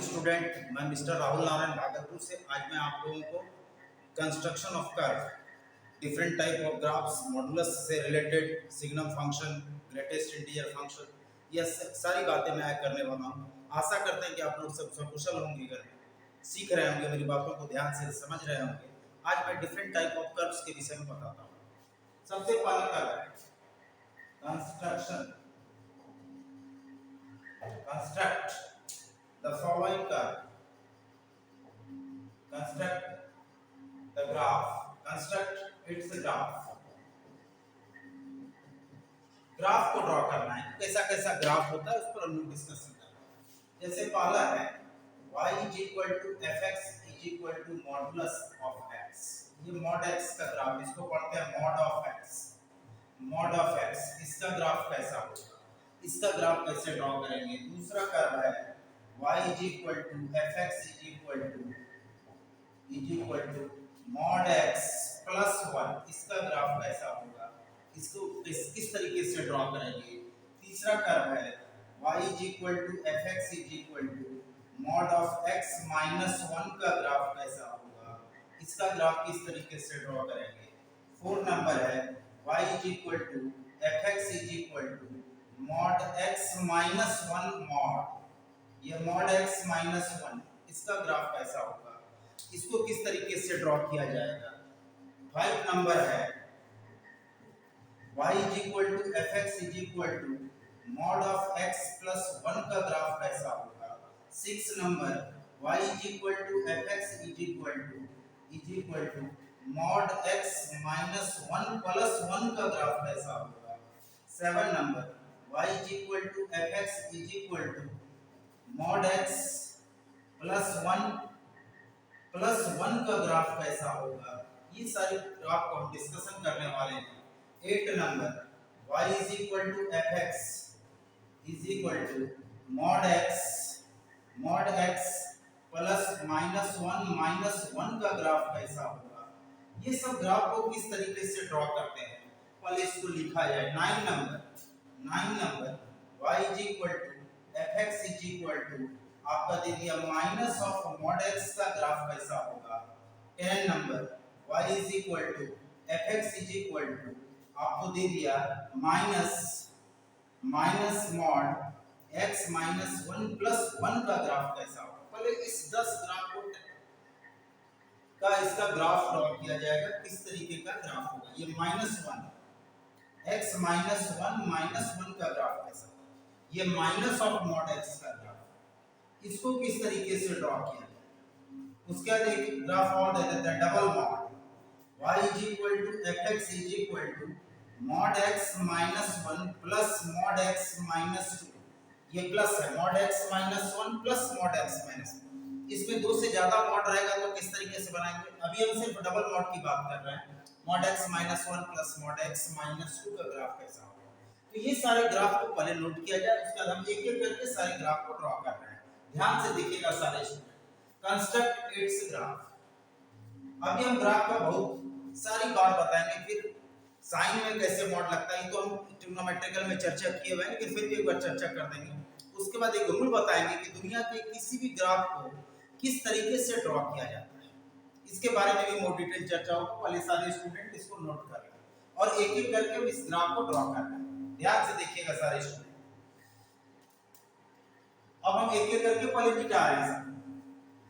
Student, मैं mister Rahul Narayan Bhagalpur से। आज मैं आप लोगों को construction of curve, different type of graphs, modulus से related, signum function, greatest integer function, यह सारी बातें मैं करने वाला हूँ। आशा करते हैं कि आप लोग सब सकुशल होंगे, घर सीख रहे होंगे, मेरी बातों को ध्यान से समझ रहे होंगे। आज मैं डिफरेंट टाइप ऑफ कर्व्स के विषय में बताता हूँ। सबसे पहला कर्व है construction, construct the following curve, construct the graph, construct its graph। Graph को ड्रॉ करना है, कैसा कैसा ग्राफ होता है उस पर हम लोग डिस्कशन करेंगे। जैसे पहला है y is equal to fx is equal to modulus of x। ये मॉड x का ग्राफ, इसको पढ़ते हैं mod of x, mod of x। इसका ग्राफ कैसा होगा, इसका ग्राफ कैसे ड्रॉ करेंगे। दूसरा कर्व है y is equal to fx is equal to mod x plus 1। इसका ग्राफ कैसा होगा, इसको किस तरीके से ड्रॉ करेंगे। तीसरा कर्व है y is equal to fx is equal to mod of x minus 1। का ग्राफ कैसा होगा, इसका ग्राफ किस तरीके से ड्रॉ करेंगे। 4 नंबर है y is equal to fx is equal to mod x minus 1 mod। ये mod x minus 1, इसका ग्राफ कैसा होगा, इसको किस तरीके से ड्रॉ किया जाएगा। 5 नंबर है y is equal to fx is equal to mod of x plus 1। का ग्राफ कैसा होगा। 6 number y is equal to fx is equal to mod x minus 1 plus 1। का ग्राफ कैसा होगा। 7 number y is equal to fx is equal to mod x plus 1 का graph कैसा होगा। ये सारे ग्राफ को हम डिस्कशन करने वाले हैं। 8 number y is equal to fx is equal to mod x plus minus 1 का ग्राफ कैसा होगा। ये सब ग्राफ को किस तरीके से ड्रॉ करते हैं, पहले इसको लिखा जाए। 9 number y is equal to fx is equal to आपका दे दिया माइनस ऑफ mod x। का ग्राफ कैसा होगा। 10 number y is equal to fx is equal to आपको दे दिया minus mod x minus 1 plus 1। का ग्राफ कैसा होगा। पहले इस 10 ग्राफ को का इसका ग्राफ ड्रॉ किया जाएगा, किस तरीके का ग्राफ होगा। ये -1 x minus 1 का ग्राफ कैसा होगा। ये माइनस ऑफ mod x का ग्राफ, इसको किस तरीके से ड्रॉ किया जाए। उसके बाद एक ग्राफ और दे देते हैं, double mod y is equal to fx is equal to mod x minus 1 plus mod x minus 2। ये प्लस है, mod x minus 1 plus mod x minus 2। इसमें दो से ज्यादा मॉड रहेगा तो किस तरीके से बनाएंगे। अभी हम सिर्फ डबल मॉड की बात कर रहे हैं। mod x minus 1 plus mod x minus 2 का ग्राफ कैसा होगा। तो ये सारे ग्राफ को पहले नोट किया जाए, उसके बाद हम एक एक करके सारे ग्राफ को ड्रॉ कर रहे हैं। ध्यान से देखिएगा सारे स्टूडेंट। Construct it's graph. अभी हम ग्राफ का बहुत सारी बात बताएंगे, फिर साइन में कैसे मॉड लगता है तो हम ट्रिग्नोमेट्रिकल में चर्चा किए हुए हैं, लेकिन फिर भी एक बार चर्चा कर देंगे। उसके बाद एक रूल बताएंगे कि दुनिया के किसी भी ग्राफ को किस तरीके से ड्रॉ किया जाता है, इसके बारे में भी मोर डिटेल चर्चा होगी। पहले सारे स्टूडेंट इसको नोट कर लें और एक एक करके हम इस ग्राफ को ड्रॉ कर रहे हैं। ध्यान से देखिएगा सारे स्टूडेंट। अब हम एक एक करके पहले मिटा रहे हैं,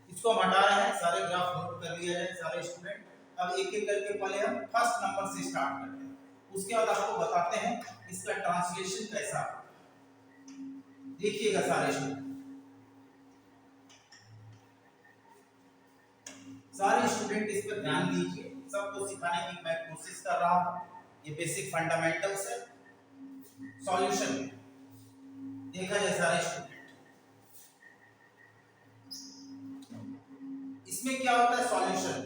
इसको हम हटा रहे हैं। सारे ग्राफ नोट कर लिया जाए सारे स्टूडेंट। अब एक एक करके पहले हम फर्स्ट नंबर से स्टार्ट करते हैं, उसके बाद आपको बताते हैं इसका ट्रांसलेशन कैसा है। देखिएगा सारे स्टूडेंट, सारे स्टूडेंट इस पर ध्यान दीजिए। सबको सिखाने की मैं कोशिश कर रहा हूं। ये बेसिक फंडामेंटल्स है। सॉल्यूशन देखा जाए सारे स्टूडेंट, इसमें क्या होता है सॉल्यूशन।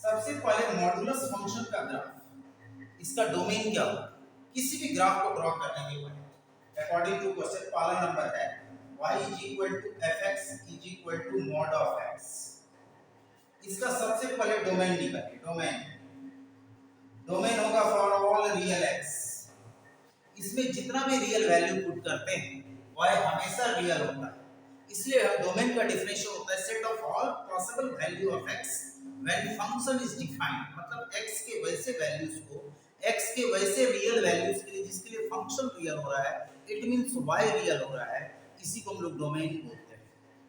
सबसे पहले मॉडुलस फंक्शन का ग्राफ, इसका डोमेन क्या होगा। किसी भी ग्राफ को ड्रॉ करने के बाद अकॉर्डिंग टू क्वेश्चन पहला नंबर है y is equal to fx is equal to mod of x। इसका सबसे पहले डोमेन निकालिए। डोमेन होगा फॉर ऑल रियल x। इसमें जितना भी रियल वैल्यू पुट करते हैं वह हमेशा रियल होता है। इसलिए डोमेन का डेफिनेशन होता है set of all possible value of x when function is defined, मतलब x के वैसे वैल्यूज को, x के वैसे रियल वैल्यूज के लिए जिसके लिए फंक्शन रियल हो रहा है, इट मींस y रियल हो रहा है, इसी को हम लोग डोमेन बोलते हैं।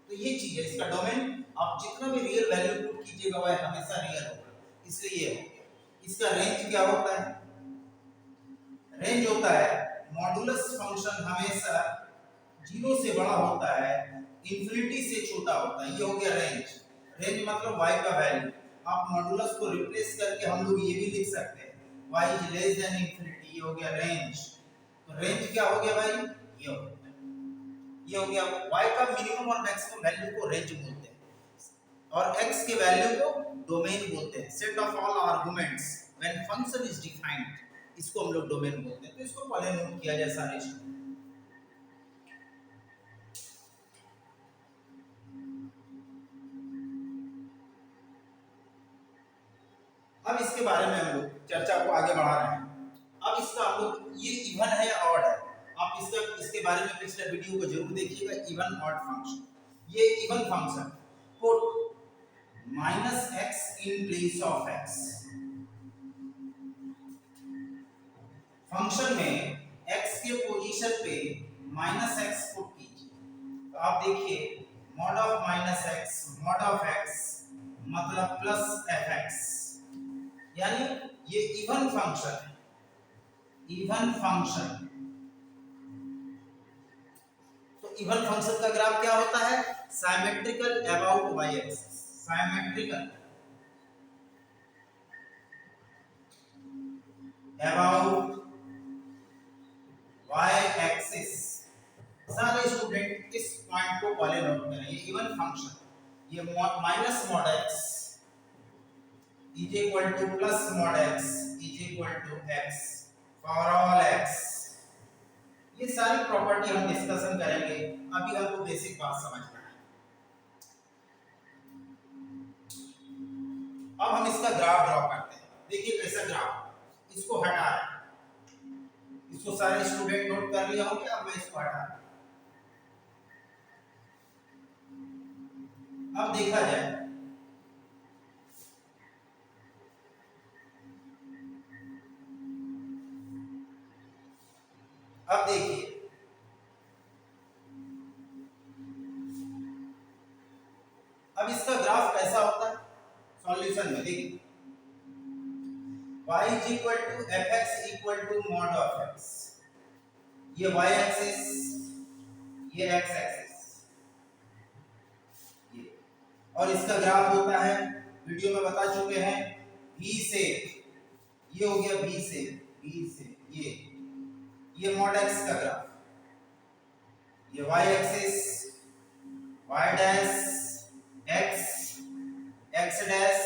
तो ये चीज है इसका डोमेन, आप जितना भी रियल वैल्यू पुट कीजिएगा वह हमेशा रियल होगा, इसलिए ये हो गया। इसका रेंज क्या होता है? रेंज होता है मॉडुलस फंक्शन हमेशा 0 से बड़ा होता है, इंफिनिटी से छोटा होता है, ये हो गया रेंज। रेंज मतलब y का वैल्यू, आप मॉडुलस को रिप्लेस करके हम लोग ये भी लिख सकते हैं y is less then infinity, ये हो गया रेंज। तो रेंज क्या हो गया भाई? ये हो गया, ये हो गया। y का मिनिमम और मैक्सिमम वैल्यू को रेंज बोलते हैं और x के वैल्यू को डोमेन बोलते हैं। Set of all arguments when function is defined, इसको हम लोग डोमेन बोलते हैं। तो इसको पहले नोट किया जाए सारे स्टूडेंट। अब इसके बारे में हम लोग चर्चा को आगे बढ़ा रहे हैं। अब इसका हम लोग, ये इवन है या ऑड है, आप इसके बारे में पिछले वीडियो को जरूर देखिएगा। इवन ऑड फंक्शन, ये even function put -x in place of x, function में x के पोजीशन पे -x पुट कीजिए। तो आप देखिए mod of -x mod of x मतलब +fx, यानी ये इवन फंक्शन है। इवन फंक्शन, तो इवन फंक्शन का ग्राफ क्या होता है? Symmetrical about y axis, symmetrical about y axis. सारे स्टूडेंट इस पॉइंट को पहले नोट करें, ये इवन फंक्शन, ये minus mod x is equal to plus mod x is equal to x for all x। ये सारी प्रॉपर्टी हम डिस्कशन करेंगे, अभी हमको बेसिक बात समझना है। अब हम इसका ग्राफ ड्रॉ करते हैं। देखिए कैसा ग्राफ, इसको हटा रहे हैं, इसको सारे स्टूडेंट नोट कर लिया होंगे। अब मैं इसको हटा रहा हूं। अब देखा जाए, अब देखिए अब इसका ग्राफ कैसा होता है सॉल्यूशन में। देखिए y is equal to fx equal to mod of x, ये y एक्सिस, ये x एक्सिस, ये, और इसका ग्राफ होता है, वीडियो में बता चुके हैं, v से, ये हो गया v से, ये mod x का ग्राफ, ये y axis, y dash x, x dash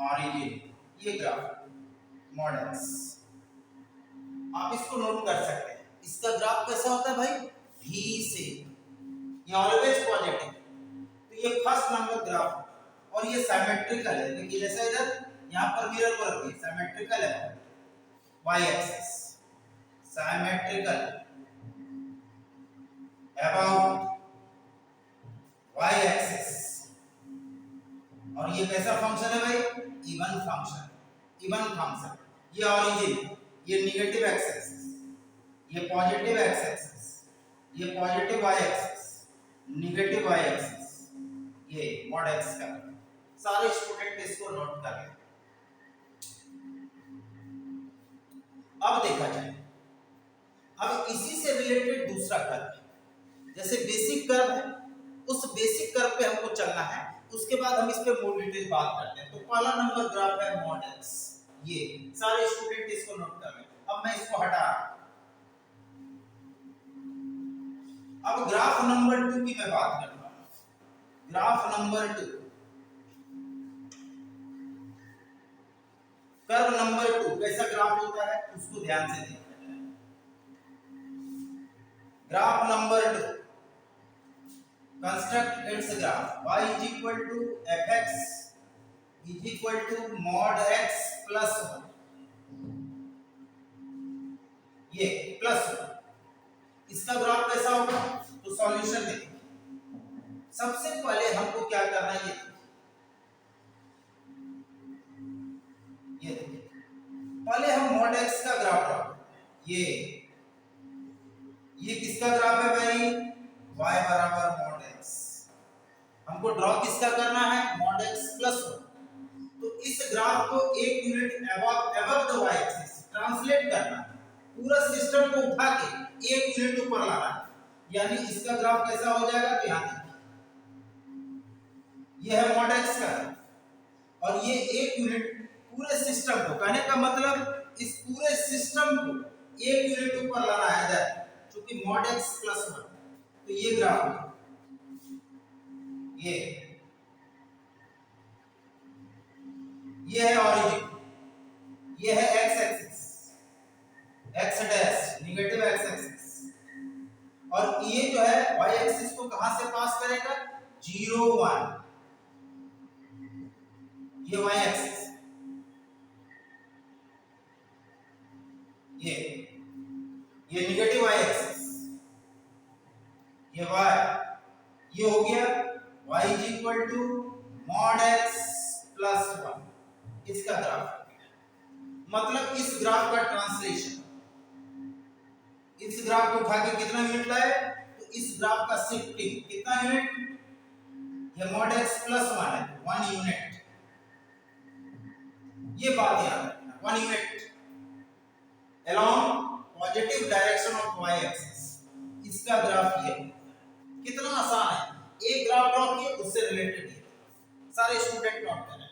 origin, ये ग्राफ mod x। आप इसको नोट कर सकते हैं। इसका ग्राफ कैसा होता है भाई? v से, ये ऑलवेज पॉजिटिव, तो ये फर्स्ट नंबर ग्राफ, और ये सिमेट्रिकल है। देखिए जैसे इधर यहाँ पर मिरर को रखिए, सिमेट्रिकल है y axis, symmetrical about y axis, और ये कैसा फंक्शन है भाई? Even function, even function. ये ऑरिजिन, ये नेगेटिव x एक्सिस, ये पॉजिटिव x एक्सिस, ये positive y axis, negative y axis, ये mod x का। सारे स्टूडेंट इसको नोट कर लें। अब देखा जाए, अब इसी से रिलेटेड दूसरा कर्व है। जैसे बेसिक कर्व है, उस बेसिक कर्व पे हमको चलना है, उसके बाद हम इस पे मोर डिटेल बात करते हैं। तो पहला नंबर ग्राफ है mod x, ये सारे स्टूडेंट इसको नोट कर लें। अब मैं इसको हटा रहा हूं। अब ग्राफ नंबर 2 की मैं बात करता हूं। ग्राफ नंबर 2, कर्व नंबर 2 कैसा ग्राफ होता है उसको ध्यान से देखना है। Graph number 2, construct it's graph, y is equal to fx is equal to mod x plus 1, ये प्लस 1। इसका ग्राफ कैसा होगा? तो सॉल्यूशन देखिए, सबसे पहले हमको क्या करना है, ये देखिए, पहले हम मॉड एक्स का ग्राफ ड्रॉ करते हैं। ये किसका ग्राफ है भाई, y बराबर मॉड एक्स। हमको ड्रॉ किसका करना है, मॉड एक्स प्लस 1। तो इस ग्राफ को एक unit above the y axis translate करना है, पूरा सिस्टम को उठा के एक यूनिट ऊपर लाना है, यानी इसका ग्राफ कैसा हो जाएगा, तो यहाँ देखिए ये है मॉड एक्स का, और ये एक यूनिट पूरे सिस्टम को, कहने का मतलब इस पूरे सिस्टम को एक यूनिट ऊपर लाना है इधर, क्योंकि मॉड एक्स प्लस 1। तो ये ग्राफ है, ये है ऑरिजिन, ये है x axis, x dash negative x axis, और ये जो है वाई एक्सिस को कहां से पास करेगा, 0 1, ये वाई एक्सिस, ये नेगेटिव वाई एक्सिस, ये y, ये हो गया y is equal to mod x plus 1, इसका ग्राफ। मतलब इस ग्राफ का ट्रांसलेशन, इस ग्राफ को उठा के कितना यूनिट लाए, तो इस ग्राफ का शिफ्टिंग कितना यूनिट, ये मॉड x प्लस 1 है, 1 यूनिट, ये बात याद रखना, 1 unit along positive direction of y axis, इसका ग्राफ ये। कितना आसान है, एक ग्राफ ड्रॉ किए उससे रिलेटेड है, सारे स्टूडेंट नोट करें।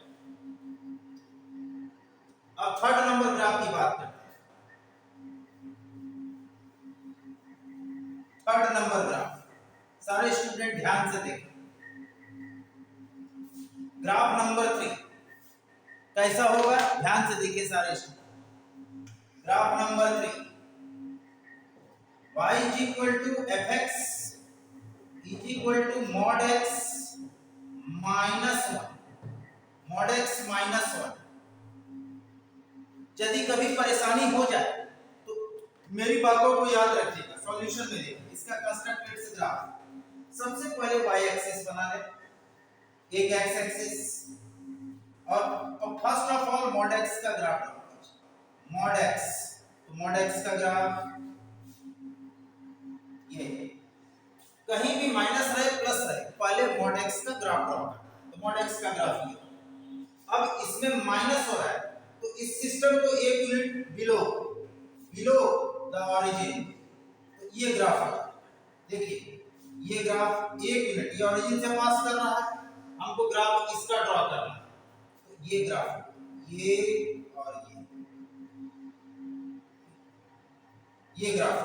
अब थर्ड नंबर ग्राफ की बात करते हैं। थर्ड नंबर ग्राफ सारे स्टूडेंट ध्यान से देखें। ग्राफ नंबर 3 कैसा होगा, ध्यान से देखिए सारे student. Graph number 3, y is equal to fx is equal to mod x minus 1, mod x minus 1। यदि कभी परेशानी हो जाए तो मेरी बातों को याद रखिएगा, सॉल्यूशन में देखिए इसका कंस्ट्रक्टेड ग्राफ। सबसे पहले y एक्सिस बना ले, एक x एक्सिस, और first of all mod x का ग्राफ बनाओ, mod x। तो mod x का ग्राफ ये, कहीं भी माइनस रहे प्लस रहे, पहले mod x का ग्राफ ड्रॉ करना। तो mod x का ग्राफ ये, अब इसमें माइनस हो रहा है तो इस सिस्टम को एक यूनिट बिलो द ओरिजिन, तो ये ग्राफ है। देखिए ये ग्राफ एक यूनिट ये ओरिजिन से पास कर रहा है, हमको ग्राफ इसका ड्रॉ करना है। तो ये ग्राफ, ये और ये ग्राफ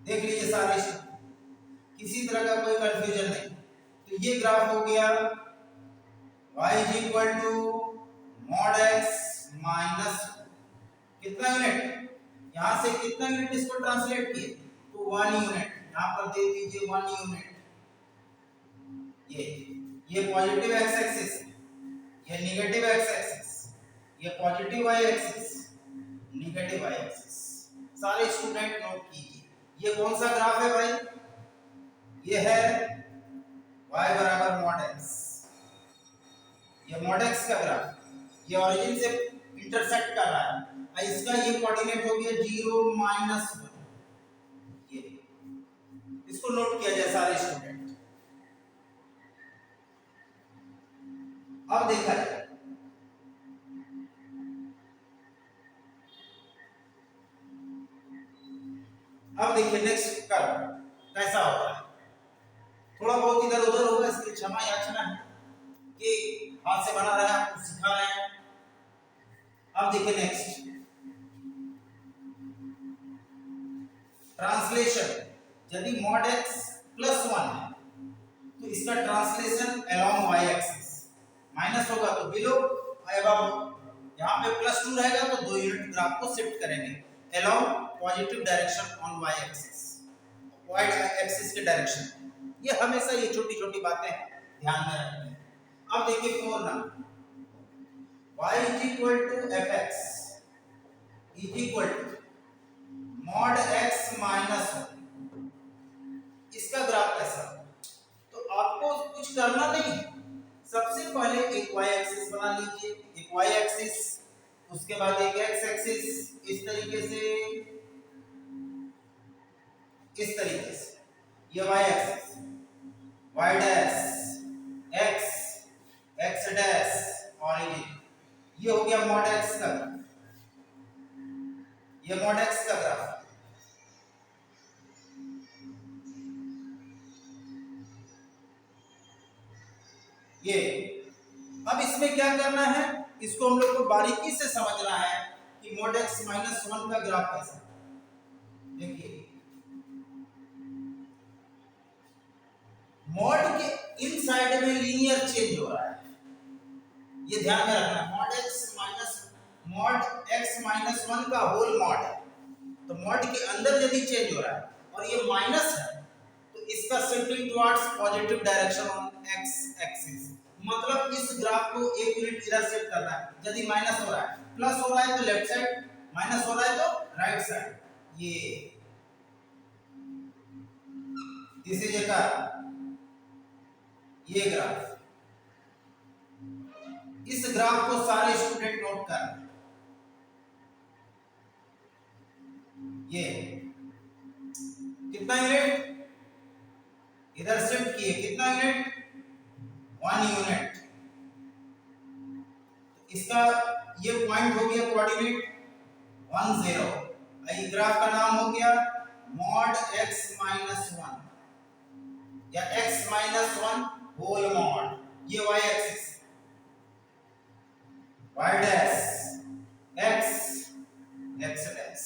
देख लीजिए सारे, किसी तरह का कोई कंफ्यूजन नहीं। तो ये ग्राफ हो गया y is equal to mod x minus कितना यूनिट, यहां से कितना यूनिट इसको ट्रांसलेट किए, तो 1 यूनिट, यहां पर दे दीजिए 1 यूनिट। ये पॉजिटिव x एक्सिस, ये नेगेटिव x एक्सिस, ये positive y axis, negative y axis. सारे स्टूडेंट नोट कीजिए ये कौन सा ग्राफ है भाई, ये है y बराबर mod x, ये mod x का ग्राफ, ये ओरिजिन से इंटरसेक्ट कर रहा है, इसका ये कोऑर्डिनेट हो गया 0 -1। ये इसको नोट किया जाए सारे स्टूडेंट। अब देखा जाए अब देखिए नेक्स्ट कर्व कैसा होता है, थोड़ा बहुत इधर उधर होगा, इसकी क्षमा याचना है कि हाथ से बना रहे हैं, आपको सिखा रहे हैं। अब देखिए नेक्स्ट ट्रांसलेशन, यदि mod x प्लस 1 है तो इसका translation along y axis, minus होगा तो बिलो, अबव, यहाँ पे प्लस 2 रहेगा तो 2 यूनिट ग्राफ को शिफ्ट करेंगे along positive direction on y axis, y axis के डायरेक्शन। ये हमेशा ये छोटी छोटी बातें ध्यान में रखनी है। अब देखिए 4 number, y is equal to fx is equal to mod x minus 1, इसका ग्राफ कैसा, कुछ करना नहीं है। सबसे पहले एक y एक्सिस बना लीजिए, एक y एक्सिस, उसके बाद एक x एक्सिस, इस तरीके से ये y axis, y dash, x, x dash और ये हो गया मॉड x का, ये मॉड x का ग्राफ। ये अब इसमें क्या करना है, इसको हम लोग को बारीकी से समझना है कि मॉड x माइनस 1 का ग्राफ कैसा है। देखिए मॉड के इन साइड में लीनियर चेंज हो रहा है, ये ध्यान में रखना। मॉड x माइनस 1 का होल मॉड है, तो मॉड के अंदर यदि चेंज हो रहा है और ये माइनस है तो इसका shifting towards positive direction on x axis. मतलब इस ग्राफ को एक यूनिट इधर शिफ्ट करना है। यदि माइनस हो रहा है, प्लस हो रहा है तो लेफ्ट साइड, माइनस हो रहा है तो राइट साइड। दिस इज ये ग्राफ, इस ग्राफ को सारे स्टूडेंट नोट कर। ये कितना यूनिट इधर शिफ्ट किए, कितना यूनिट, 1 यूनिट। इसका ये पॉइंट हो गया कोऑर्डिनेट 1 0। ये ग्राफ का नाम हो गया मॉड x माइनस 1 या x माइनस 1 होल मॉड। ये y axis, y dash, x, x dash.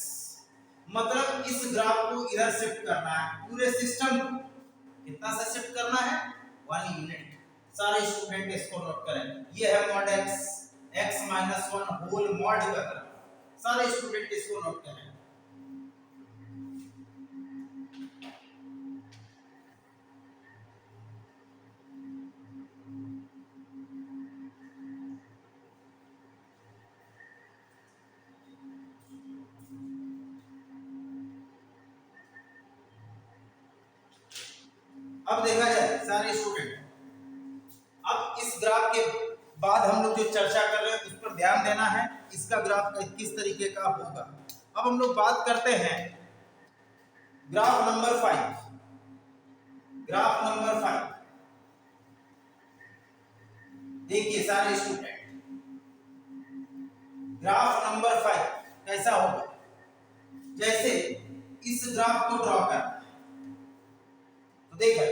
मतलब इस ग्राफ को इधर शिफ्ट करना है, पूरे सिस्टम को कितना से शिफ्ट करना है, 1 यूनिट। सारे स्टूडेंट इसको नोट करें। ये है mod x minus 1 whole mod का ग्राफ। सारे स्टूडेंट इसको नोट करें। अब देखा जाए सारे स्टूडेंट, अब इस ग्राफ के बाद हम लोग जो चर्चा कर रहे हैं उस पर ध्यान देना है, इसका ग्राफ किस तरीके का होगा। अब हम लोग बात करते हैं ग्राफ नंबर 5। ग्राफ नंबर 5 देखिए सारे स्टूडेंट, ग्राफ नंबर 5 कैसा होगा। जैसे इस ग्राफ को ड्रॉ करना है तो देखिए,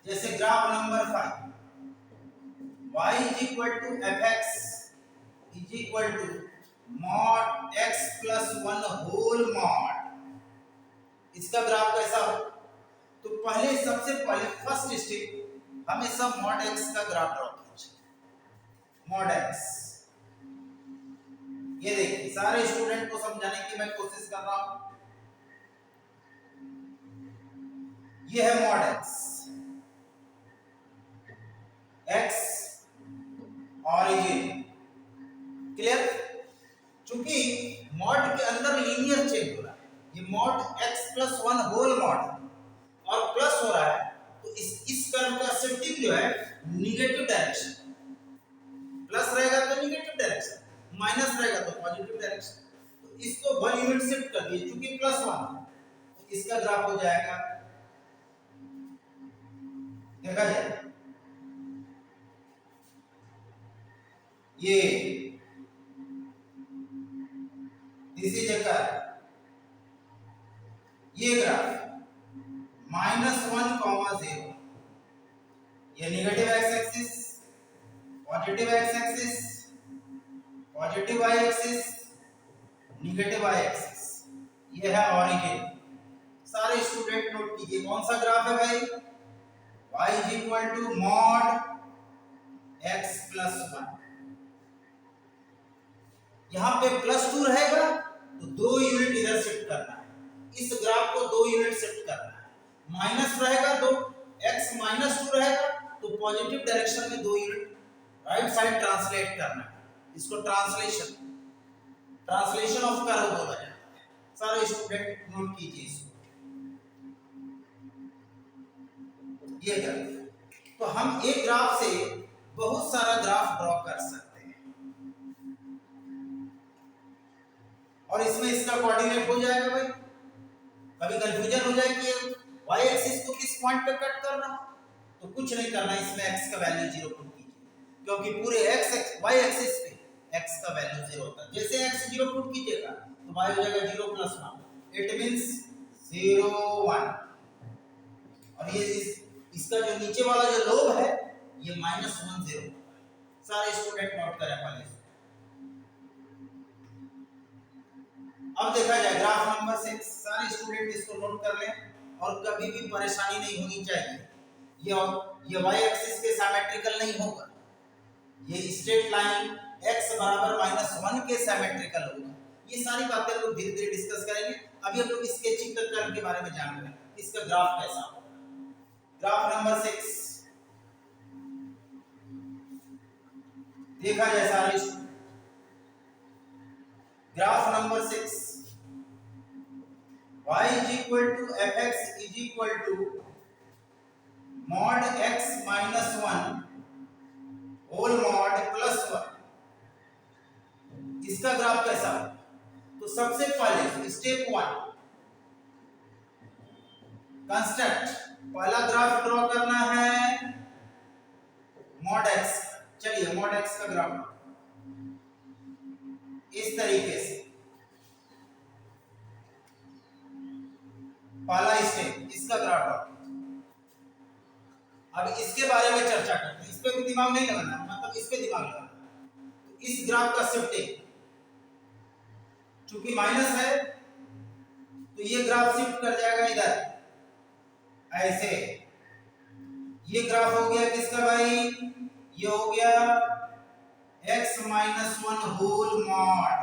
जैसे graph number 5 y is equal to fx is equal to mod x plus 1 whole mod। इसका ग्राफ कैसा हो, तो पहले सबसे पहले फर्स्ट स्टेप हमेशा mod x का ग्राफ ड्रॉ कीजिए। mod x, ये देखिए सारे स्टूडेंट को समझाने की मैं कोशिश कर रहा हूं। ये है mod x ऑरिजिन, क्लियर। चूंकि मॉड के अंदर लीनियर चेंज हो रहा है, ये mod x plus 1 whole mod और प्लस हो रहा है, तो इस कर्व का शिफ्टिंग जो है निगेटिव डायरेक्शन, प्लस रहेगा तो निगेटिव डायरेक्शन, माइनस रहेगा तो पॉजिटिव डायरेक्शन। तो इसको 1 यूनिट शिफ्ट कर दिए, चूंकि प्लस 1 है तो इसका ग्राफ हो जाएगा, देखा जाए ये दिस इज a ये ग्राफ -1, 0, ये negative x axis, positive x axis, positive y axis, negative y axis, ये है ऑरिजिन। सारे स्टूडेंट नोट कीजिए कौन सा ग्राफ है भाई, y is equal to mod x plus 1। यहां पे +2 रहेगा तो 2 यूनिट इधर शिफ्ट करना है, इस ग्राफ को 2 यूनिट शिफ्ट करना है। माइनस रहेगा तो x -2 रहेगा तो पॉजिटिव डायरेक्शन में 2 यूनिट राइट साइड ट्रांसलेट करना है। इसको ट्रांसलेशन ऑफ कर्व बोला जाता है। सारे स्टूडेंट नोट कीजिए इसको, ये ग्राफ तो हम एक ग्राफ से बहुत सारा ग्राफ ड्रॉ कर सकते हैं और इसमें इसका कोऑर्डिनेट हो जाएगा भाई। कभी कंफ्यूजन हो जाए कि y एक्सिस को किस पॉइंट पे कट करना, तो कुछ नहीं करना, इसमें x का वैल्यू 0 पुट कीजिए, क्योंकि पूरे y एक्सिस पे x का वैल्यू 0 होता है। जैसे x 0 पुट कीजिएगा तो y हो जाएगा 0 + 1, इट मींस 0 1। और ये इसका जो नीचे वाला जो लोब है ये -1 0। सारे स्टूडेंट नोट करें पहले। अब देखा जाए ग्राफ नंबर 6, सारे स्टूडेंट इसको नोट कर लें और कभी भी परेशानी नहीं होनी चाहिए। ये y एक्सिस के सिमेट्रिकल नहीं होगा, ये स्ट्रेट लाइन x = -1 के सिमेट्रिकल होगा। ये सारी बातें हम लोग धीरे धीरे डिस्कस करेंगे। अभी हम लोग स्केचिंग कर्व के बारे में जान रहे हैं, इसका ग्राफ कैसा होगा। ग्राफ नंबर 6 देखा जाए सारे graph number 6, y = fx = mod x - 1 whole mod +1। इसका ग्राफ कैसा होगा? तो सबसे पहले स्टेप 1 कंस्ट्रक्ट, पहला ग्राफ ड्रॉ करना है mod x। चलिए mod x का ग्राफ इस तरीके से, पहला स्टेप इसका ग्राफ ड्रॉ। अब इसके बारे में चर्चा करते हैं, इस पे भी दिमाग नहीं लगाना, मतलब इस पे दिमाग लगाना। तो इस ग्राफ का शिफ्टिंग चूंकि माइनस है तो ये ग्राफ शिफ्ट कर जाएगा इधर ऐसे। ये ग्राफ हो गया किसका भाई? ये हो गया x - 1 होल मॉड।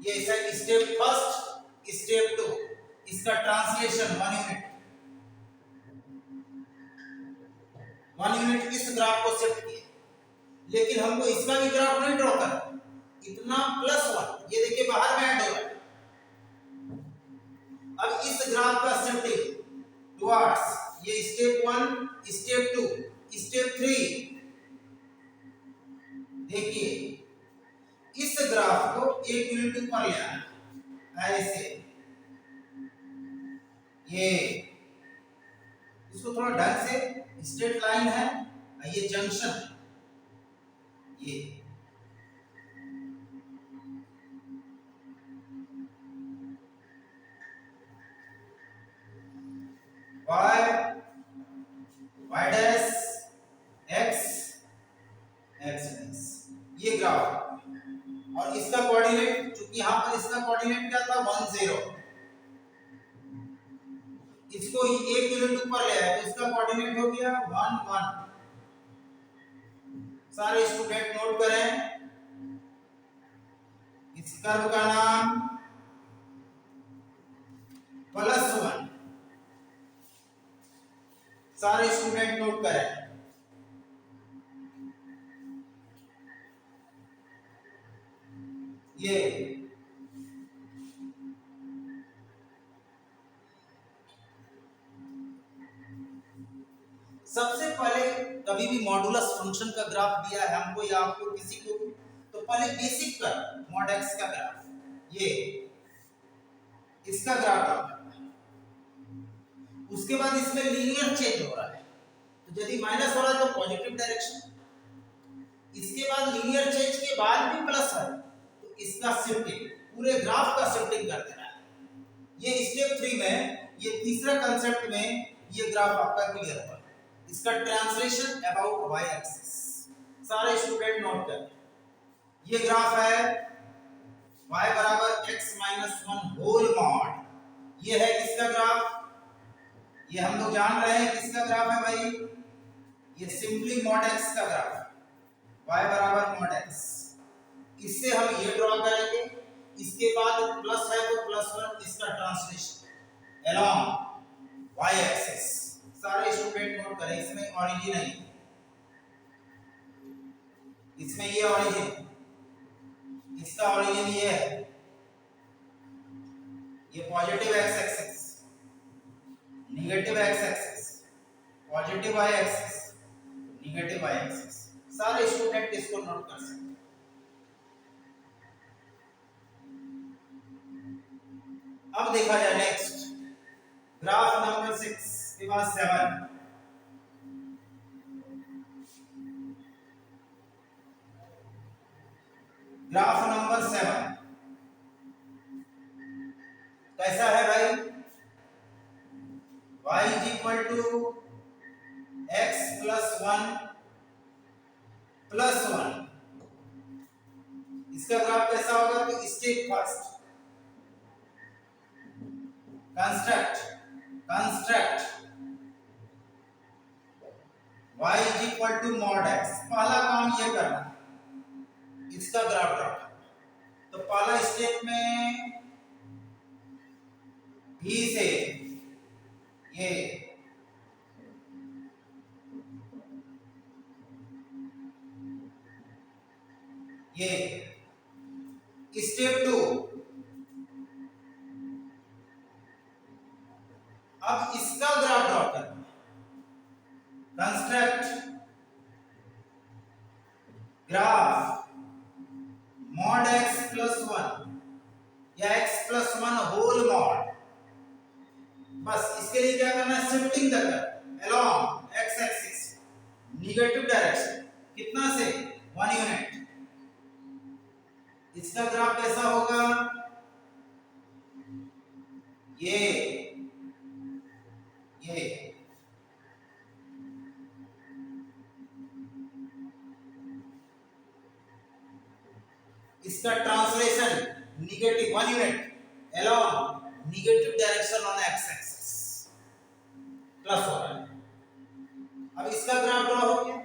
ये स्टेप फर्स्ट, स्टेप 2, इसका ट्रांसलेशन 1 यूनिट इस ग्राफ को शिफ्ट किया। लेकिन हमको इसका भी ग्राफ नहीं ड्रॉ करना, इतना +1 ये देखिए बाहर में ऐड हो रहा है। अब इस ग्राफ का शिफ्टिंग टुवर्ड्स ये स्टेप 1, स्टेप 2, स्टेप 3। देखिए इस ग्राफ को 1 यूनिट ऊपर ले आना ऐसे, ये इसको थोड़ा ढंग से, स्ट्रेट लाइन है, ये जंक्शन है, ये y डैश x ये ग्राफ। और इसका कोऑर्डिनेट, चूंकि यहां पर इसका कोऑर्डिनेट क्या था 1 0, इसको 1 यूनिट ऊपर ले आए तो इसका कोऑर्डिनेट हो गया 1 1। सारे स्टूडेंट नोट करें, इस कर्व का नाम +1। सारे स्टूडेंट नोट करें। ये सबसे पहले कभी भी मॉडुलस फंक्शन का ग्राफ दिया है हमको या आपको किसी को, तो पहले बेसिक कर mod x का ग्राफ, ये इसका ग्राफ करना है। उसके बाद इसमें लीनियर चेंज हो रहा है, तो यदि माइनस हो रहा है तो पॉजिटिव डायरेक्शन, इसके बाद लीनियर चेंज के बाद भी प्लस है तो इसका शिफ्टिंग, पूरे ग्राफ का शिफ्टिंग कर देना है। ये स्टेप 3 में, ये तीसरा कांसेप्ट में ये ग्राफ आपका क्लियर होगा। इसका ट्रांसलेशन अबाउट y एक्सिस, सारे स्टूडेंट नोट करें। ये ग्राफ है y = x - 1 होल मॉड। ये है किसका ग्राफ? ये हम लोग जान रहे हैं किसका ग्राफ है भाई? ये सिंपली mod x का ग्राफ है, y = mod x। इससे हम ये ड्रॉ करेंगे, इसके बाद प्लस है तो +1, इसका ट्रांसलेशन अलोंग y एक्सिस। सारे स्टूडेंट नोट करें, इसमें ऑरिजिन है, इसमें ये ऑरिजिन, इसका ऑरिजिन ये है, ये positive x axis, negative x axis, positive y axis, negative y axis. सारे स्टूडेंट इसको नोट कर सकते हैं। अब देखा जाए नेक्स्ट ग्राफ नंबर 6 के बाद 7। ग्राफ नंबर 7 कैसा है भाई? y is equal to x plus 1 plus 1। इसका ग्राफ कैसा होगा? तो step first construct y is equal to mod x। पहला काम ये करना, इसका ग्राफ ड्रा करना। तो पहला स्टेप में भी से ये स्टेप 2, अब इसका ग्राफ ड्रा करना। Construct graph mod x plus 1 या x प्लस 1 होल मॉड। बस इसके लिए क्या करना है? Shifting the curve along x axis negative direction. कितना से? 1 यूनिट। इसका ग्राफ कैसा होगा? ये इसका translation negative 1 unit along negative direction on x axis plus हो रहा है। अब इसका ग्राफ ड्रॉ हो गया।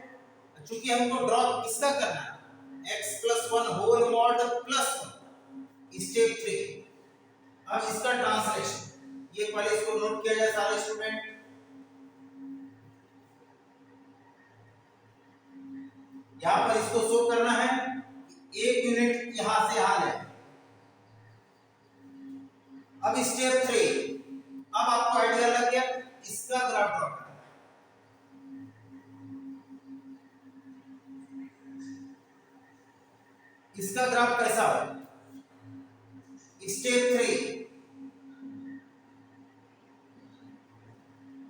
चूंकि हमको ड्रॉ किसका करना है? x plus 1 whole mod plus 1, step 3। अब इसका ट्रांसलेशन, ये पहले इसको नोट किया जाए सारे स्टूडेंट। यहां पर इसको शो करना है 1 यूनिट यहां से यहां ले। अब स्टेप 3, अब आपको आइडिया लग गया, इसका ग्राफ ड्रॉ करना। इसका ग्राफ कैसा होगा? Step 3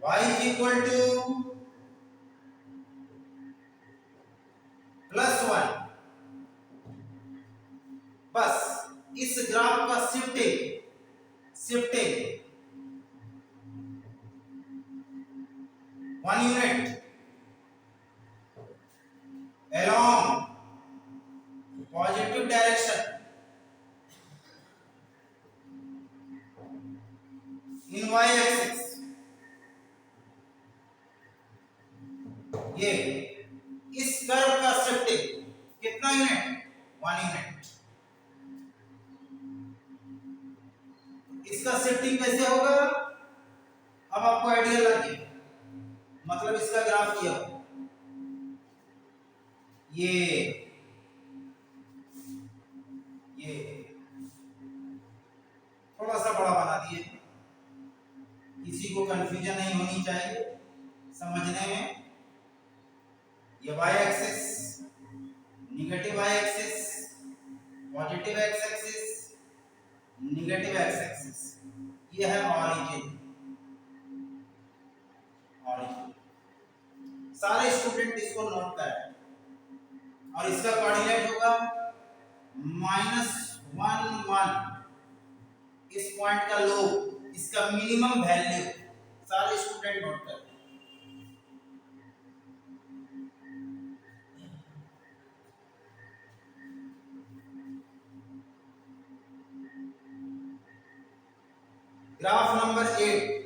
y is equal to plus 1। बस इस ग्राफ का shifting 1 unit along positive direction in y axis. ये इस कर्व का शिफ्टिंग कितना यूनिट? 1 यूनिट। इसका शिफ्टिंग कैसे होगा? अब आपको आइडिया लग गया। मतलब इसका ग्राफ किया ये थोड़ा सा बड़ा बना दिए, किसी को कंफ्यूजन नहीं होनी चाहिए समझने में। ये y axis, negative y axis, positive x axis, negative x axis, ये है ऑरिजिन। सारे स्टूडेंट इसको नोट करें। और इसका कोऑर्डिनेट होगा -1 1। इस पॉइंट का लोब, इसका मिनिमम वैल्यू सारे स्टूडेंट नोट करें। ग्राफ नंबर 8,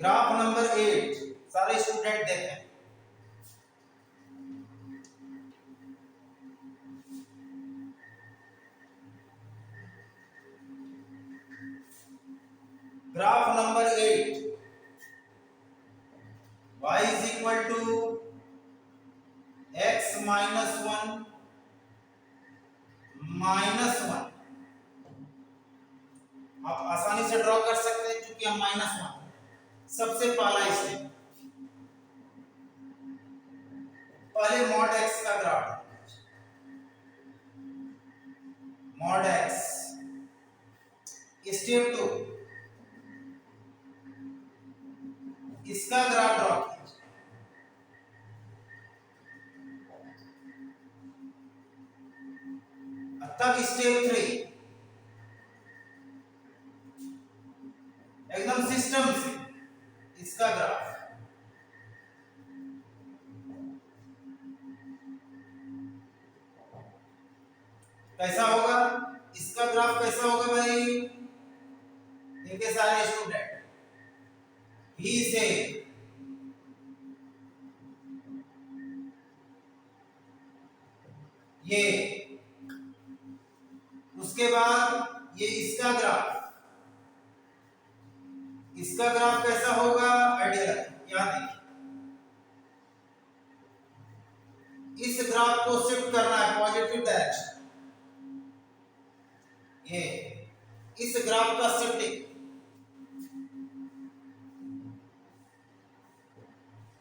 ग्राफ नंबर 8 सारे स्टूडेंट देखें। Graph number 8 y is equal to x minus 1 minus 1। आप आसानी से ड्रॉ कर सकते हैं क्योंकि हम -1 सबसे पहला स्टेप, पहले मॉड x का ग्राफ, मॉड x, स्टेप 2 इसका ग्राफ ड्रॉ कीजिए, तब स्टेप 3 एकदम सिस्टम से इसका ग्राफ, कैसा होगा इसका ग्राफ, कैसा होगा भाई? देखिए सारे स्टूडेंट, भी से ये, उसके बाद ये इसका ग्राफ, इसका ग्राफ कैसा होगा? आइडियल, यहां देखिए, इस ग्राफ को शिफ्ट करना है पॉजिटिव डायरेक्शन, ये इस ग्राफ का शिफ्टिंग,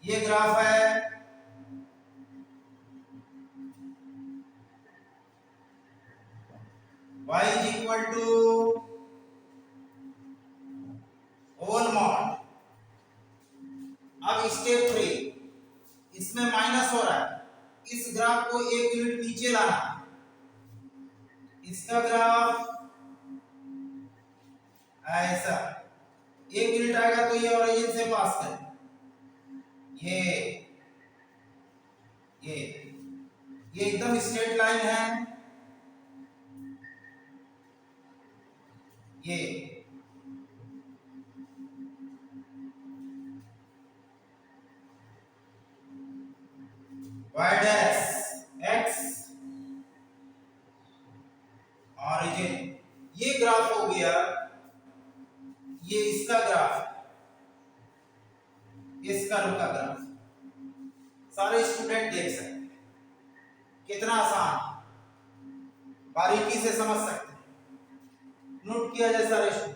ये ग्राफ है y is equal to whole mod. अब स्टेप 3 इसमें माइनस हो रहा है, इस ग्राफ को 1 यूनिट नीचे लाना है, इसका ग्राफ ऐसा 1 यूनिट आएगा तो ये ओरिजिन से पास करें, ये एकदम स्ट्रेट लाइन है, ये y डैश x ओरिजिन, ये ग्राफ हो गया, ये इसका ग्राफ, इसका रुका ग्राफ। सारे स्टूडेंट देख सकते हैं कितना आसान, बारीकी से समझ सकते हैं, नोट किया जाए सारे स्टूडेंट।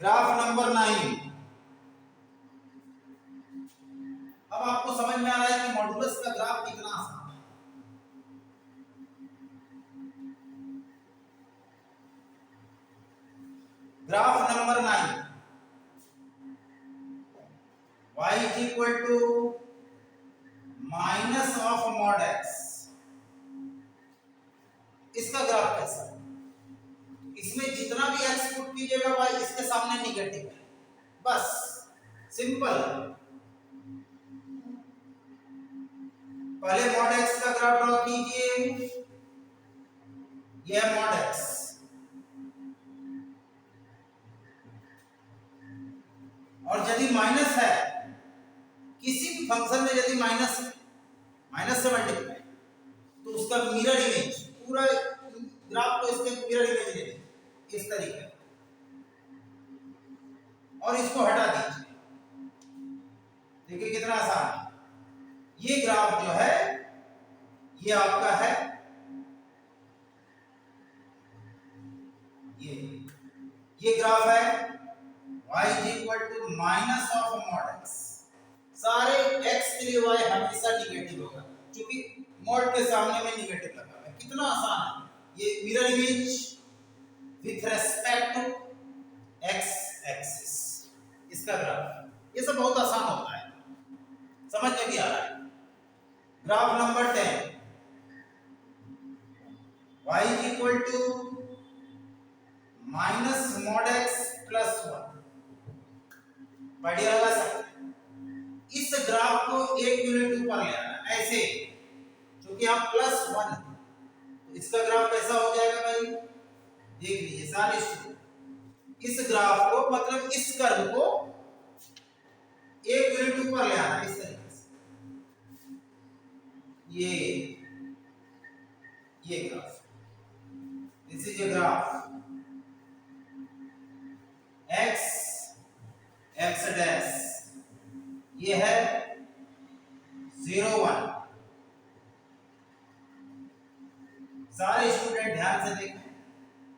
ग्राफ नंबर 9, अब आपको समझ में आ रहा है कि मॉडुलस का ग्राफ कितना आसान है। Graph number 9, y is equal to minus of mod x, इसका ग्राफ कैसा है? इसमें जितना भी x पुट कीजिएगा y इसके सामने निगेटिव है, बस सिंपल। पहले मॉड x का ग्राफ ड्रॉ कीजिए, यह है मॉड x, और यदि माइनस है, किसी भी फंक्शन में यदि माइनस से मल्टीप्लाई, तो उसका मिरर इमेज, पूरा ग्राफ को इसके मिरर इमेज ले लें इस तरीके, और इसको हटा दीजिए। देखिए कितना आसान है। ये ग्राफ जो है ये आपका है, ये ग्राफ है y is equal to minus of mod x। सारे x के लिए y हमेशा निगेटिव होगा क्योंकि मॉड के सामने में निगेटिव लगा है। कितना आसान है, ये mirror image with respect to x axis, इसका ग्राफ, ये सब बहुत आसान होता है, समझ में भी आ रहा है। Graph number 10, y is equal to minus mod x plus 1, बढ़िया लगा सकते हैं। इस ग्राफ को 1 यूनिट ऊपर ले आना, ऐसे, क्योंकि आप प्लस 1, तो इसका ग्राफ कैसा हो जाएगा भाई? देख लीजिए सारे स्टूडेंट, इस ग्राफ को मतलब इस कर्व को 1 यूनिट ऊपर ले आना, इस तरीके से, ये graph, this is a graph x dash, ये है 0 1, सारे स्टूडेंट ध्यान से देखें,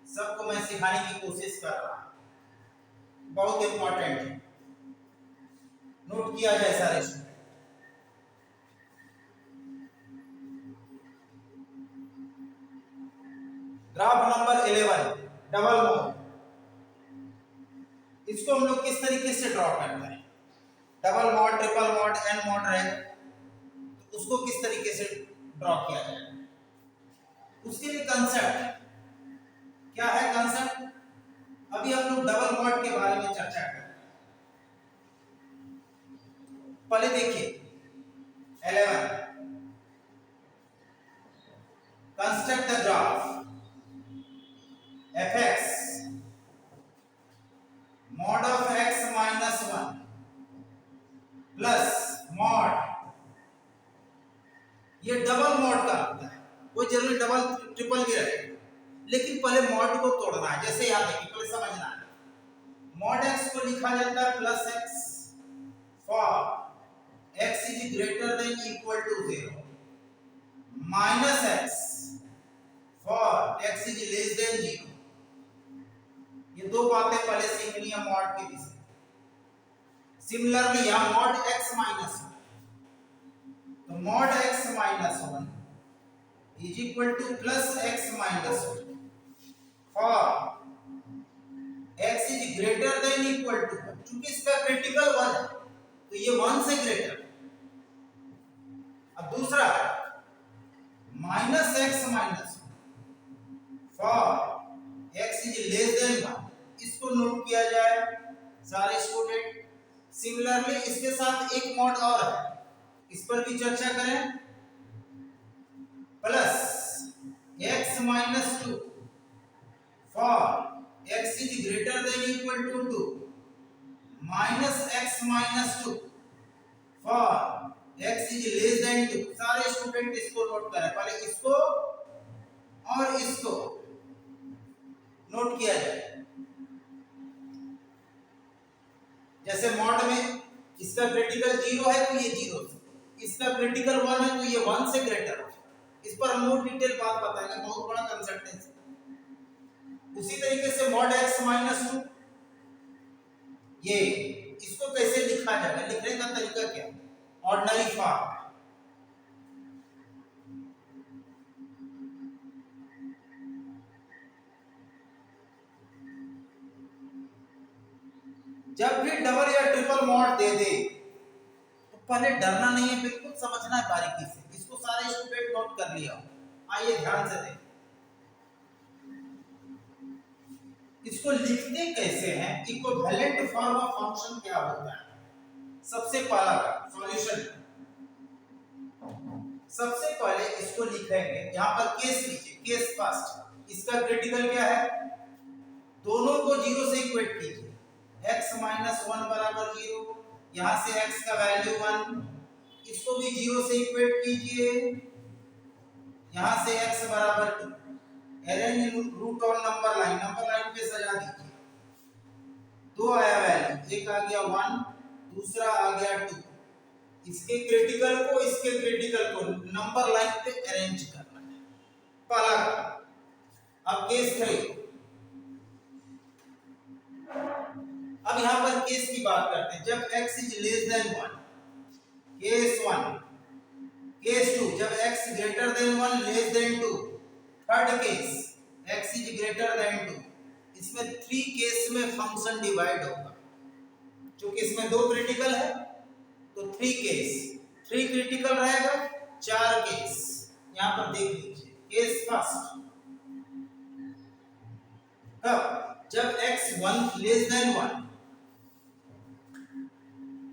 सबको मैं सिखाने की कोशिश कर रहा हूं, बहुत इंपॉर्टेंट है, नोट किया जाए सारे student. Graph number 11 double mod, इसको हम लोग किस तरीके से ड्रॉ करते हैं? Double mod, triple mod, n mod रहे तो उसको किस तरीके से ड्रॉ किया जाए? उसके लिए कंसेप्ट क्या है? कंसेप्ट अभी हम लोग डबल मॉड के बारे में चर्चा करें। पहले देखिए 11, construct the graph fx mod of x minus 1 plus mod, ये डबल मॉड का होता है, कोई जरूरी डबल ट्रिपल भी रहे, लेकिन पहले मॉड को तोड़ना है। जैसे याद है, पहले समझना है, मॉड x को लिखा जाता है plus x for x is greater than equal to 0, minus x for x is less than 0। ये दो बातें पहले सीखनी है मॉड के विषय। सिमिलरली यहां मॉड x माइनस 1, तो mod x minus 1 is equal to plus x minus 1 for x is greater than equal to 1। चूंकि इसका क्रिटिकल 1 है तो ये 1 से ग्रेटर। अब दूसरा minus x minus 1 for x is less than 1, इसको नोट किया जाए सारे स्टूडेंट। सिमिलरली इसके साथ एक मॉड और है, इस पर भी चर्चा करें, plus x minus 2 for x is greater than equal to 2, minus x minus 2 for x is less than 2। सारे स्टूडेंट इसको नोट करें, पहले इसको और इसको नोट किया जाए। जैसे मॉड में इसका क्रिटिकल 0 है तो ये 0 से, इसका क्रिटिकल 1 है तो ये 1 से ग्रेटर है। इस पर हम लोग डिटेल बात बताएंगे, बहुत बड़ा कंसेप्ट है। उसी तरीके से मॉड x माइनस 2, ये इसको कैसे लिखा जाएगा? लिखने का तरीका क्या? Ordinary form. जब भी डबल या ट्रिपल मॉड दे दे तो पहले डरना नहीं है, बिल्कुल समझना है बारीकी से। इसको सारे स्टूडेंट नोट कर लिया। आइए ध्यान से देखें, इसको लिखते कैसे हैं, इक्विवेलेंट फॉर्म ऑफ फंक्शन क्या होता है। सबसे पहला सॉल्यूशन, सबसे पहले इसको लिखेंगे, यहां पर केस लीजिए, केस फर्स्ट। इसका क्रिटिकल क्या है? दोनों को 0 से इक्वेट कीजिए, x माइनस 1 बराबर 0, यहां से x का वैल्यू 1, इसको भी 0 से इक्वेट कीजिए, यहां से x बराबर 2। Arrange root on number line पे सजा दीजिए। दो आया वैल्यू, एक आ गया 1, दूसरा आ गया 2। इसके क्रिटिकल को इसके क्रिटिकल को नंबर लाइन पे अरेंज करना है, पहला। अब केस 3, अब यहां पर केस की बात करते हैं। जब x is less than 1, case 1, case 2, जब x greater than 1 less than 2, third case x is greater then 2। इसमें 3 केस में फंक्शन डिवाइड होगा, क्योंकि इसमें 2 क्रिटिकल है तो 3 केस, 3 क्रिटिकल रहेगा, 4 केस। यहां पर देख लीजिए, केस फर्स्ट कब? जब x 1 लेस देन 1।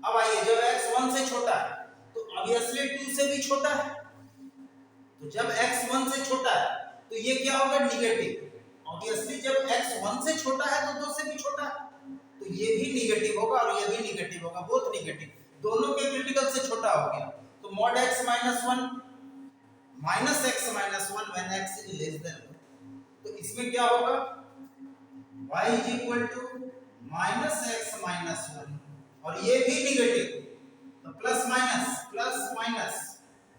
अब आइए, जब x 1 से छोटा है तो ऑब्वियसली 2 से भी छोटा है, तो जब x 1 से छोटा है तो ये क्या होगा? निगेटिव। ऑब्वियसली जब x 1 से छोटा है तो 2 से भी छोटा है, तो ये भी निगेटिव होगा और ये भी निगेटिव होगा, बोथ निगेटिव, दोनों के क्रिटिकल से छोटा हो गया। तो mod x minus 1 minus x minus 1 when x is less than 1, तो इसमें क्या होगा? y is equal to minus x minus 1, और ये भी निगेटिव, तो प्लस माइनस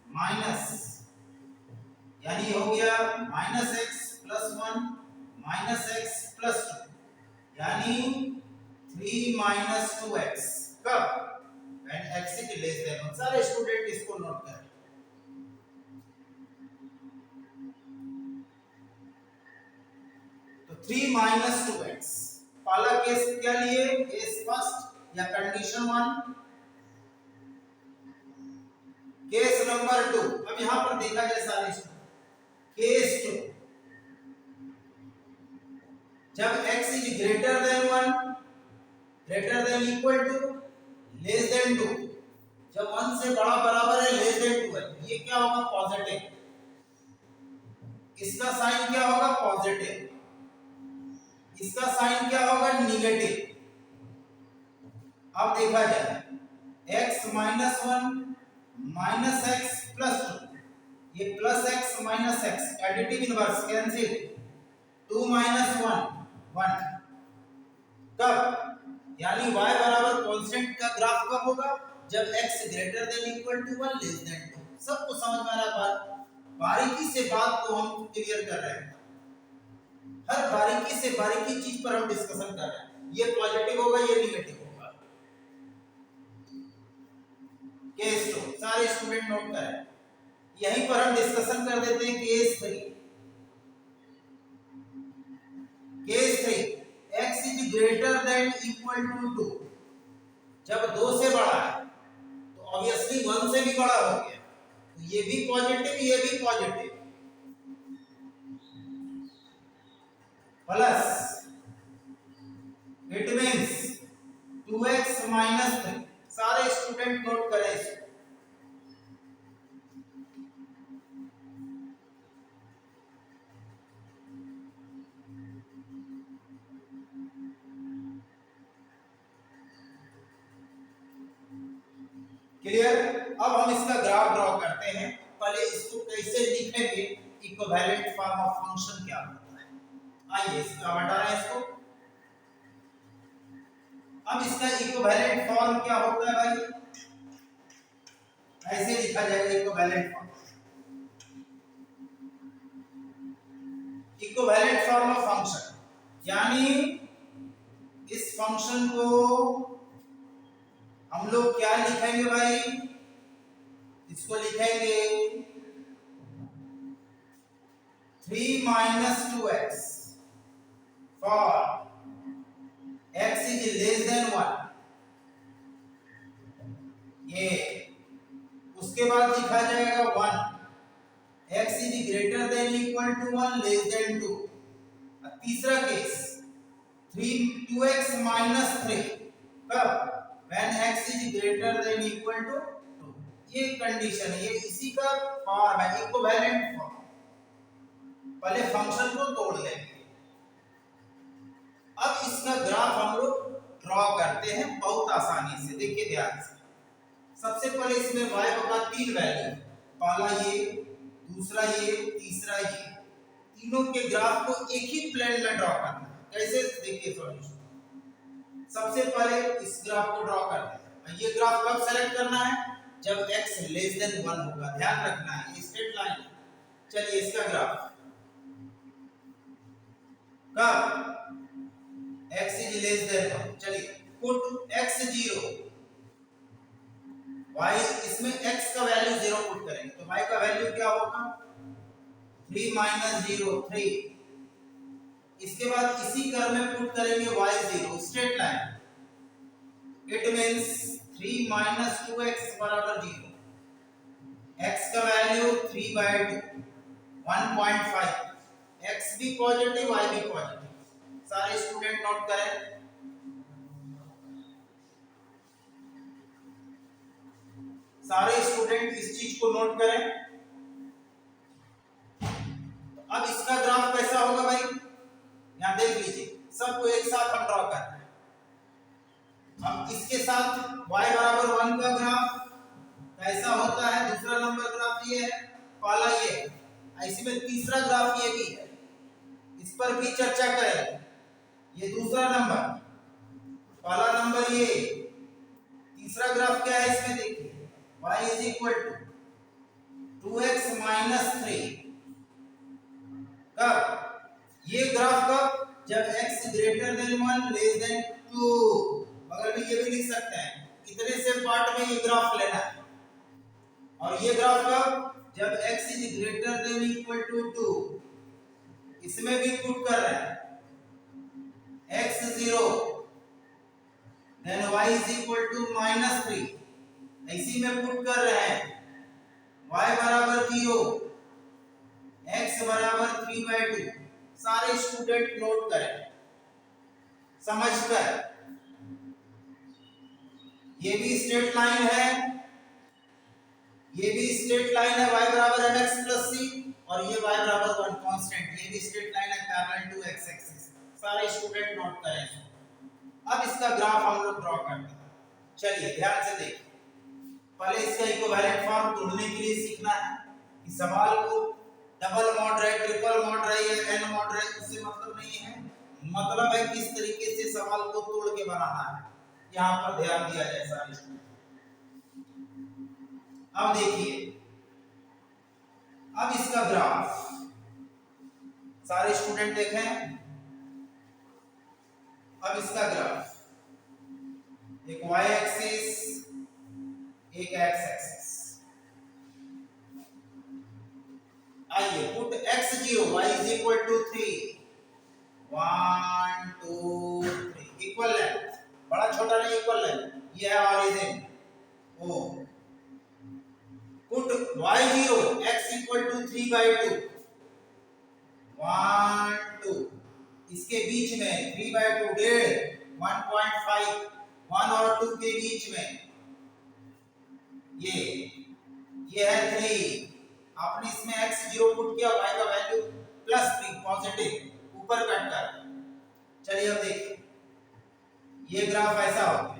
माइनस, यानी हो गया minus x plus one minus x plus two, यानी 3 माइनस 2x कब, when x is less than 1। सारे स्टूडेंट इसको नोट करें। तो 3 माइनस 2x पहला केस क्या लिए, केस फर्स्ट या कंडीशन वन, केस नंबर 2। अब यहां पर देखा जाए सारे स्टूडेंट, केस 2 जब x is greater than 1, greater than equal to, less than 2, जब 1 से बड़ा बराबर है, लेस देन 2 है, ये क्या होगा, पॉजिटिव। इसका साइन क्या होगा, पॉजिटिव। इसका साइन क्या होगा, निगेटिव। अब देखा जाए x minus 1 minus x plus 2, ये plus x minus x additive inverse cancel, 2 minus 1 1 कब, यानी y बराबर कांस्टेंट का ग्राफ कब होगा, जब x greater than equal to 1 less than 2। सबको समझ में आ रहा है, बारीकी से बात को हम क्लियर कर रहे हैं, हर बारीकी से बारीकी चीज पर हम डिस्कशन कर रहे हैं। ये पॉजिटिव होगा, ये निगेटिव होगा। केस 2 सारे स्टूडेंट नोट करें, यहीं पर हम डिस्कशन कर देते हैं। Case 3, case 3 x is greater than equal to 2, जब 2 से बड़ा है तो ऑब्वियसली 1 से भी बड़ा हो गया, तो ये भी पॉजिटिव, ये भी positive, plus it means 2x minus 3। सारे स्टूडेंट नोट करें इसको। क्लियर। अब हम इसका ग्राफ ड्रॉ करते हैं। पहले इसको कैसे लिखेंगे, इक्विवेलेंट फॉर्म ऑफ फंक्शन क्या होता है, आइए इसका हटा रहे हैं इसको। अब इसका इक्विवेलेंट फॉर्म क्या होता है भाई, ऐसे लिखा जाएगा equivalent form. Equivalent form of function यानी इस फंक्शन को हम लोग क्या लिखेंगे भाई, इसको लिखेंगे 3 minus 2x for x is less than 1, ये उसके बाद लिखा जाएगा 1 x is greater than equal to 1 less than 2। तीसरा केस 2x माइनस 3 कब, when x is greater than equal to 2। ये कंडीशन है, ये इसी का फॉर्म है, इक्विवेलेंट फॉर्म। पहले फंक्शन को तोड़ लेंगे। अब इसका ग्राफ हम लोग ड्रॉ करते हैं बहुत आसानी से, देखिए ध्यान से। सबसे पहले इसमें y का 3 वैल्यू, पहला ये, दूसरा ये, तीसरा ये, तीनों के ग्राफ को एक ही प्लेन में ड्रॉ करना है। कैसे, देखिए सॉल्यूशन। सबसे पहले इस ग्राफ को ड्रॉ करते हैं। ये ग्राफ कब सेलेक्ट करना है, जब x लेस देन 1 होगा, ध्यान रखना है, ये स्ट्रेट लाइन है। चलिए इसका ग्राफ कब, x इज लेस देन 1, चलिए पुट x 0, y, इसमें x का वैल्यू 0 पुट करेंगे तो y का वैल्यू क्या होगा, 3 माइनस 0 3। इसके बाद इसी कर्व में पुट करेंगे y 0, straight line. It means 3 minus 2x बराबर 0, x का वैल्यू 3/2 1.5, x भी पॉजिटिव y भी पॉजिटिव। सारे स्टूडेंट नोट करें। सारे स्टूडेंट इस चीज को नोट करें। अब इसका ग्राफ कैसा होगा भाई, यहां देख लीजिए, सबको एक साथ हम ड्रॉ कर रहे हैं। अब इसके साथ y बराबर 1 का ग्राफ कैसा होता है, दूसरा नंबर ग्राफ ये है, पहला ये है, इसमें तीसरा ग्राफ ये भी है, इस पर भी चर्चा करें। ये दूसरा नंबर, पहला नंबर ये, तीसरा ग्राफ क्या है इसमें देखिए, y is equal to 2x minus 3 कब ये ग्राफ कब, जब x greater than 1 less than 2। बगल में ये भी लिख सकते हैं, इतने से पार्ट में ये ग्राफ लेना है। और ये ग्राफ कब, जब x is greater than equal to 2। इसमें भी पुट कर रहे हैं x 0 then y is equal to -3, इसी में पुट कर रहे हैं y बराबर 0, x बराबर 3/2। सारे स्टूडेंट नोट करें समझकर। ये भी स्ट्रेट लाइन है, ये भी स्ट्रेट लाइन है, y बराबर mx प्लस c, और ये y बराबर 1 कांस्टेंट, ये भी स्ट्रेट लाइन है पैरेलल टू x एक्सिस। सारे स्टूडेंट नोट करें। अब इसका ग्राफ हम लोग ड्रॉ करते हैं। चलिए ध्यान से देखिए, पहले इसका इक्विवेलेंट फॉर्म ढूंढने के लिए सीखना है कि सवाल को डबल मॉड रहे, ट्रिपल मॉड रहे या एन मॉड रहे, उससे मतलब नहीं है। मतलब है किस तरीके से सवाल को तोड़ के बनाना है, यहाँ पर ध्यान दिया जाए सारे स्टूडेंट। अब देखिए, अब इसका ग्राफ सारे स्टूडेंट देखें। अब इसका ग्राफ, एक y एक्सिस एक x एक्सिस। आइए put x0 y is equal to 3, 1 2 3 equal length, बड़ा छोटा नहीं इक्वल लेंथ, ये है origin O. Put y0 x equal to 3/2, 1 2, इसके बीच में 3/2 डेढ़, 1.5, 1 और 2 के बीच में ये है 3। आपने इसमें x0 पुट किया, y का वैल्यू +3 पॉजिटिव ऊपर कट कर। चलिए अब देखिए, ये ग्राफ ऐसा हो गया।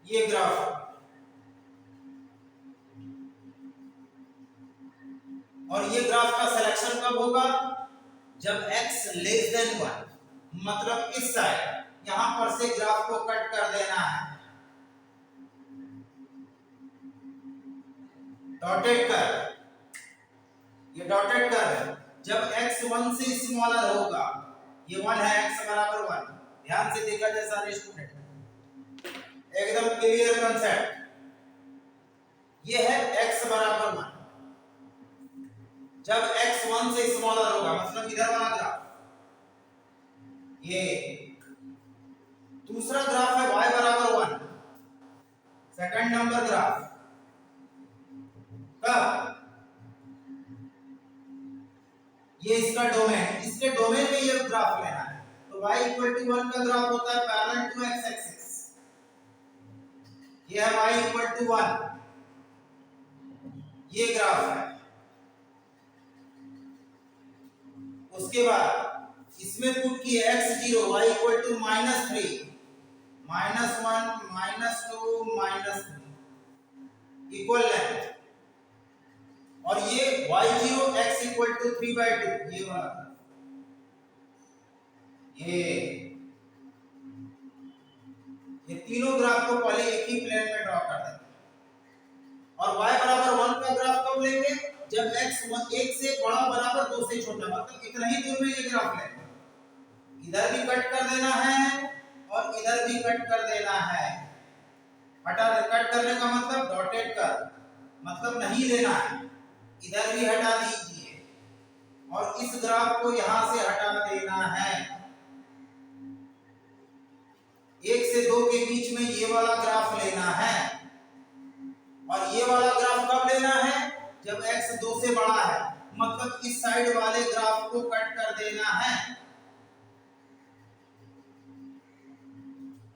ये ग्राफ, और ये ग्राफ का सिलेक्शन कब होगा, जब x लेस देन 1, मतलब इस साइड यहां पर से ग्राफ को कट कर देना है, डॉटेड कर, ये डॉटेड कर। जब x 1 से स्मॉलर होगा, ये 1 है, x बराबर 1, ध्यान से देखा जाए सारे स्टूडेंट, एकदम क्लियर कांसेप्ट। ये है x बराबर 1, जब x 1 से स्मॉलर होगा, मतलब इधर वाला ग्राफ। ये दूसरा ग्राफ है y बराबर 1, सेकंड नंबर ग्राफ। कब, ये इसका डोमेन, इसके डोमेन में ये ग्राफ लेना है। तो y इक्वल टू 1 का ग्राफ होता है पैरेलल टू x एक्सिस, ये है y इक्वल टू 1, ये ग्राफ है। उसके बाद इसमें पुट किए x0 y equal to -3, -1 -2 -3 equal length, और ये y0 x इक्वल टू 3/2, ये वाला, ये तीनों ग्राफ को पहले एक ही प्लेन में ड्रॉ कर देते हैं। और y बराबर 1 का ग्राफ कब लेंगे, जब x 1 से बड़ा बराबर 2 से छोटा, मतलब इतना ही दूर में ये ग्राफ लेंगे। इधर भी कट कर देना है और इधर भी कट कर देना है। हटा दे, कट करने का मतलब डॉटेड कर, मतलब नहीं लेना है, इधर भी हटा दीजिए और इस ग्राफ को यहां से हटा देना है। 1 से 2 के बीच में ये वाला ग्राफ लेना है, और ये वाला ग्राफ कब लेना है, जब x 2 से बड़ा है, मतलब इस साइड वाले ग्राफ को कट कर देना है।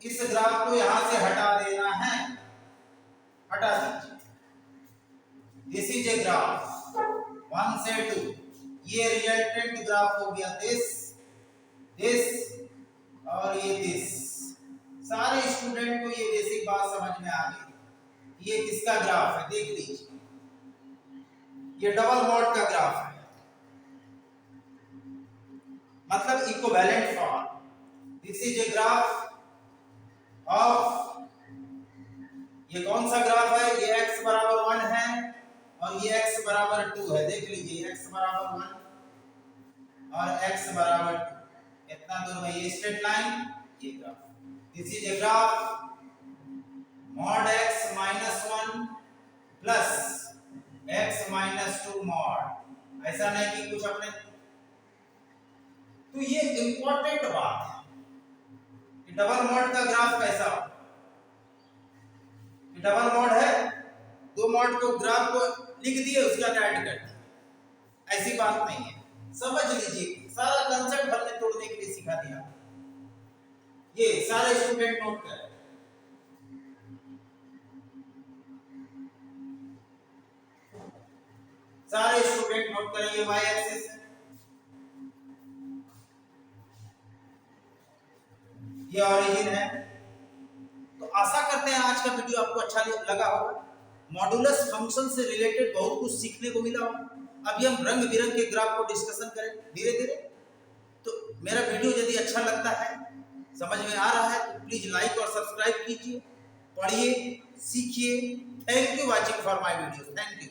इस ग्राफ को यहां से हटा देना है, हटा दीजिए। दिस इज ए ग्राफ 1 से 2, ये रिजल्टेंट ग्राफ हो गया, दिस और ये दिस। सारे स्टूडेंट को ये बेसिक बात समझ में आ गई। ये किसका ग्राफ है देख लीजिए, ये डबल मॉड का ग्राफ है, मतलब equivalent form. This is a graph of ये कौन सा ग्राफ है? ये x बराबर 1 है और ये x बराबर 2 है। देख लीजिए x बराबर 1 और x बराबर 2, इतना दूर में ये स्ट्रेट लाइन, ये graph. This is a graph mod x minus 1 plus x minus 2 mod। ऐसा नहीं कि कुछ अपने, तो ये इंपॉर्टेंट बात है कि डबल मॉड का ग्राफ कैसा हो। डबल मॉड है, दो मॉड को ग्राफ को लिख दिए, उसका ऐड कर दिया, ऐसी बात नहीं है। समझ लीजिए, सारा कंसेप्ट हमने तोड़ने के लिए सिखा दिया। ये सारे स्टूडेंट नोट करें। सारे स्टूडेंट नोट करें, ये y एक्सिस है, ये ओरिजिन है। तो आशा करते हैं आज का वीडियो आपको अच्छा लगा होगा। मॉडुलस फंक्शन से रिलेटेड बहुत कुछ सीखने को मिला होगा। अभी हम रंग बिरंग के ग्राफ को डिस्कशन करें धीरे धीरे। तो मेरा वीडियो यदि अच्छा लगता है, समझ में आ रहा है, तो प्लीज लाइक और सब्सक्राइब कीजिए, पढ़िए, सीखिए। Thank you watching for my video. Thank you.